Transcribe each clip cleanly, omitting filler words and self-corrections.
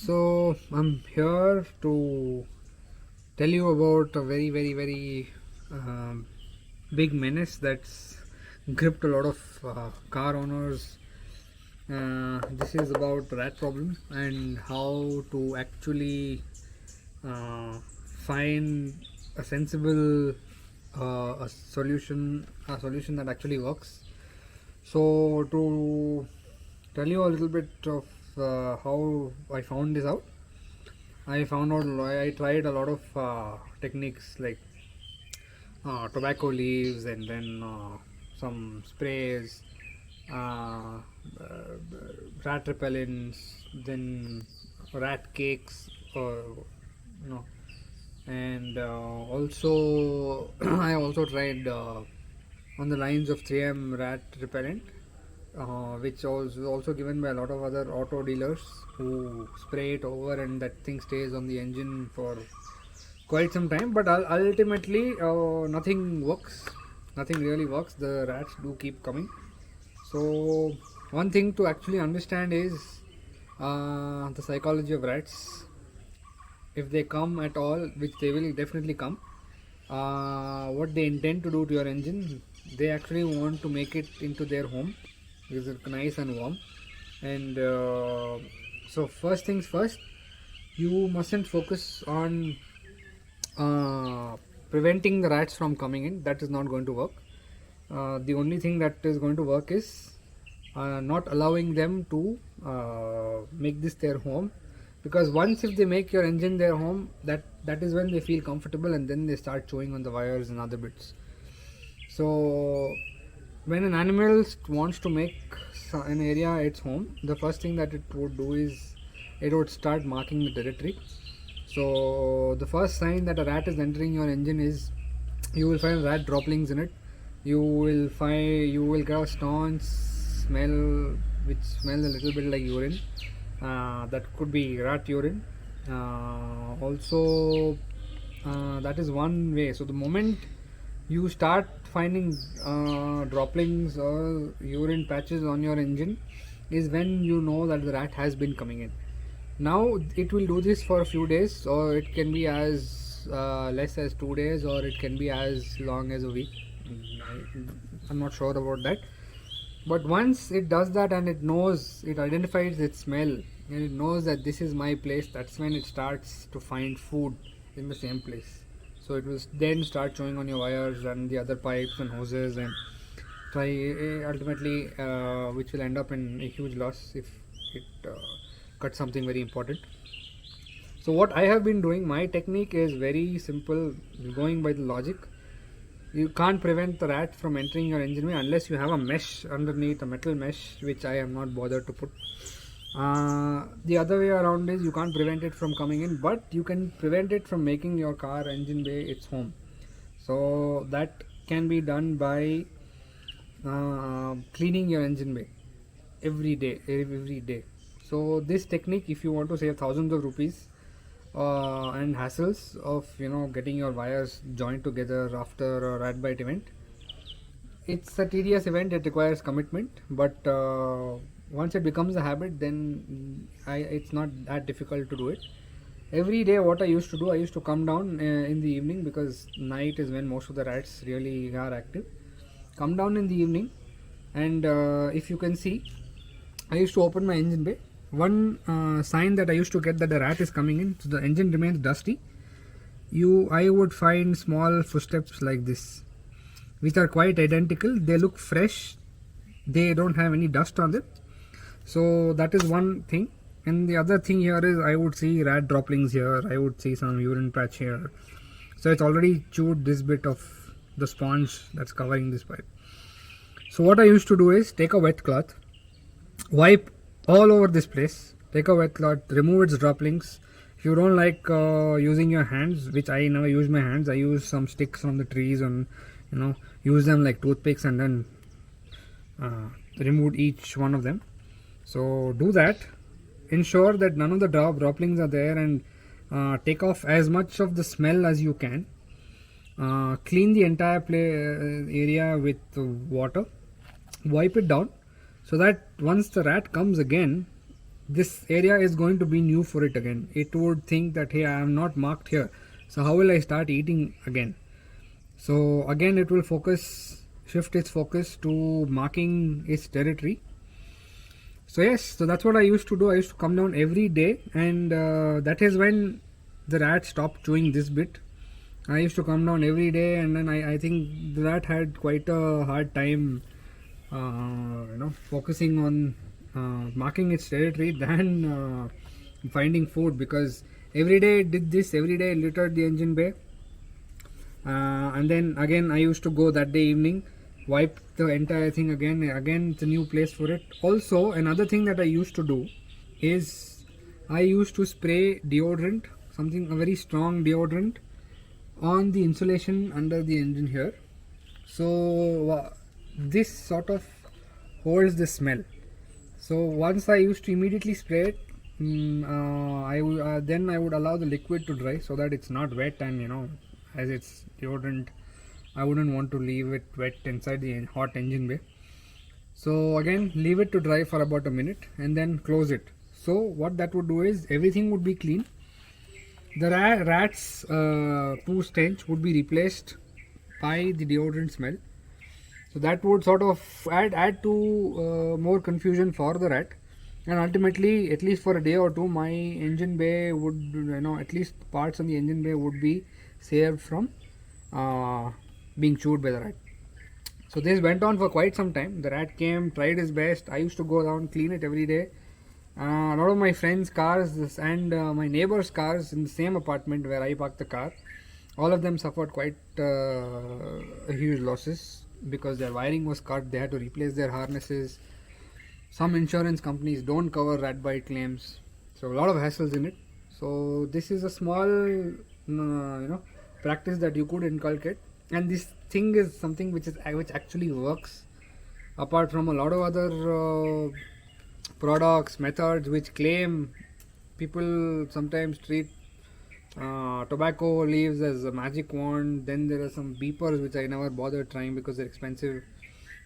So I'm here to tell you about a very um, big menace that's gripped a lot of car owners. This is about rat problem and how to actually uh, find a sensible a solution that actually works. So to tell you a little bit of how I found this out. I found out I tried a lot of techniques like tobacco leaves and then some sprays, uh, rat repellents, then rat cakes, or you know, and also I also tried on the lines of 3M rat repellent, which was also given by a lot of other auto dealers who spray it over and that thing stays on the engine for quite some time. But ultimately, nothing works. Nothing really works. The rats do keep coming. So one thing to actually understand is the psychology of rats. If they come at all, which they will definitely come, what they intend to do to your engine, they actually want to make it into their home because it's nice and warm. And so first things first, you mustn't focus on preventing the rats from coming in. That is not going to work. The only thing that is going to work is not allowing them to make this their home, because once if they make your engine their home, that is when they feel comfortable and then they start chewing on the wires and other bits. So when an animal wants to make an area its home, the first thing that it would do is it would start marking the territory. So the first sign that a rat is entering your engine is you will find rat droppings in it. You will get a staunch smell which smells a little bit like urine. That could be rat urine. Also, that is one way. So the moment you start finding droplings or urine patches on your engine is when you know that the rat has been coming in. Now it will do this for a few days, or it can be as less as 2 days, or it can be as long as a week. I'm not sure about that. But once it does that and it identifies its smell and it knows that this is my place, that's when it starts to find food in the same place. So it will then start chewing on your wires and the other pipes and hoses and try ultimately, which will end up in a huge loss if it cuts something very important. So what I have been doing, my technique is very simple, going by the logic. You can't prevent the rat from entering your engine bay unless you have a mesh underneath, a metal mesh, which I am not bothered to put. The other way around is you can't prevent it from coming in, but you can prevent it from making your car engine bay its home. So that can be done by cleaning your engine bay every day. So this technique, if you want to save thousands of rupees and hassles of getting your wires joined together after a rat bite event, it's a tedious event. It requires commitment, but once it becomes a habit, then it's not that difficult to do it. Every day what I used to do, I used to come down in the evening, because night is when most of the rats really are active. Come down in the evening, and if you can see, I used to open my engine bay. One sign that I used to get that the rat is coming in, so the engine remains dusty, I would find small footsteps like this, which are quite identical. They look fresh, they don't have any dust on them. So that is one thing. And the other thing here is I would see rat droplings here, I would see some urine patch here. So it's already chewed this bit of the sponge that's covering this pipe. So what I used to do is take a wet cloth, wipe all over this place, take a wet cloth, remove its droplings. If you don't like using your hands, which I never use my hands, I use some sticks from the trees and use them like toothpicks and then remove each one of them. So do that, ensure that none of the droplings are there, and take off as much of the smell as you can. Clean the entire area with water, wipe it down, so that once the rat comes again, this area is going to be new for it again. It would think that, hey, I am not marked here, so how will I start eating again? So again it will shift its focus to marking its territory. So yes, so that's what I used to do. I used to come down every day, and that is when the rat stopped chewing this bit. I used to come down every day, and then I think the rat had quite a hard time focusing on marking its territory than finding food, because every day it did this, every day it littered the engine bay. And then again I used to go that day evening, wipe the entire thing again. It's a new place for it. Also, another thing that I used to do is I used to spray deodorant, a very strong deodorant, on the insulation under the engine here. So this sort of holds the smell. So once I used to immediately spray it, then I would allow the liquid to dry so that it's not wet, and as it's deodorant, I wouldn't want to leave it wet inside the hot engine bay. So again, leave it to dry for about a minute and then close it. So what that would do is everything would be clean. The rat's poo stench would be replaced by the deodorant smell. So that would sort of add to more confusion for the rat, and ultimately, at least for a day or two, my engine bay would, at least parts of the engine bay would be saved from being chewed by the rat. So this went on for quite some time. The rat came, tried his best. I used to go down, clean it every day. A lot of my friends' cars and my neighbors' cars in the same apartment where I parked the car, all of them suffered quite huge losses because their wiring was cut. They had to replace their harnesses. Some insurance companies don't cover rat bite claims, so a lot of hassles in it. So this is a small practice that you could inculcate, and this thing is something which actually works, apart from a lot of other products, methods which claim. People sometimes treat tobacco leaves as a magic wand. Then there are some beepers which I never bothered trying because they're expensive,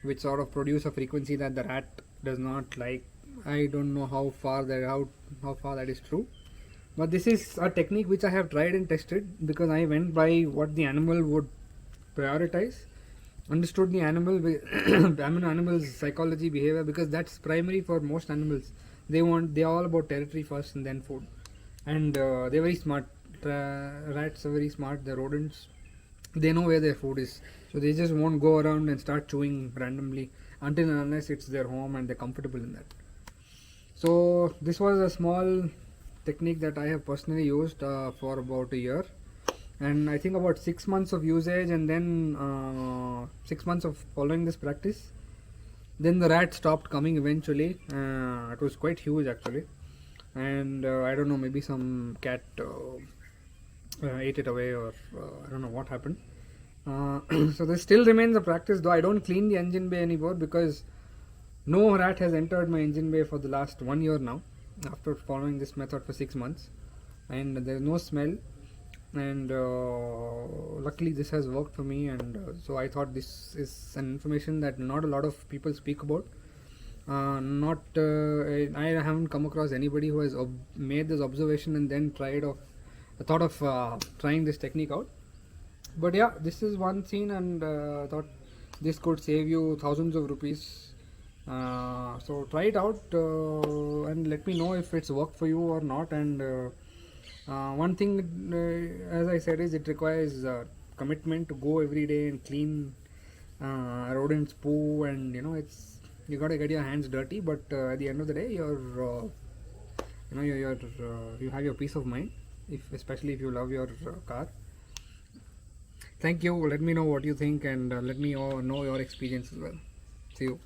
which sort of produce a frequency that the rat does not like. I don't know how far that is true, but this is a technique which I have tried and tested because I went by what the animal would prioritize, understood the animal's psychology, behavior, because that's primary for most animals. They're all about territory first and then food, and they're very smart. Rats are very smart. They're rodents. They know where their food is, so they just won't go around and start chewing randomly until and unless it's their home and they're comfortable in that. So this was a small technique that I have personally used for about a year, and I think about 6 months of usage, and then 6 months of following this practice, then the rat stopped coming eventually. It was quite huge actually, and I don't know, maybe some cat ate it away, or I don't know what happened. So this still remains a practice, though I don't clean the engine bay anymore because no rat has entered my engine bay for the last 1 year now, after following this method for 6 months, and there is no smell, and luckily this has worked for me. And so I thought this is an information that not a lot of people speak about. I haven't come across anybody who has made this observation and then thought of trying this technique out. But yeah, this is one scene, and thought this could save you thousands of rupees. So try it out and let me know if it's worked for you or not. And one thing, as I said, is it requires commitment to go every day and clean rodents' poo, and you got to get your hands dirty. But at the end of the day, you have your peace of mind, especially if you love your car. Thank you. Let me know what you think, and let me know your experience as well. See you.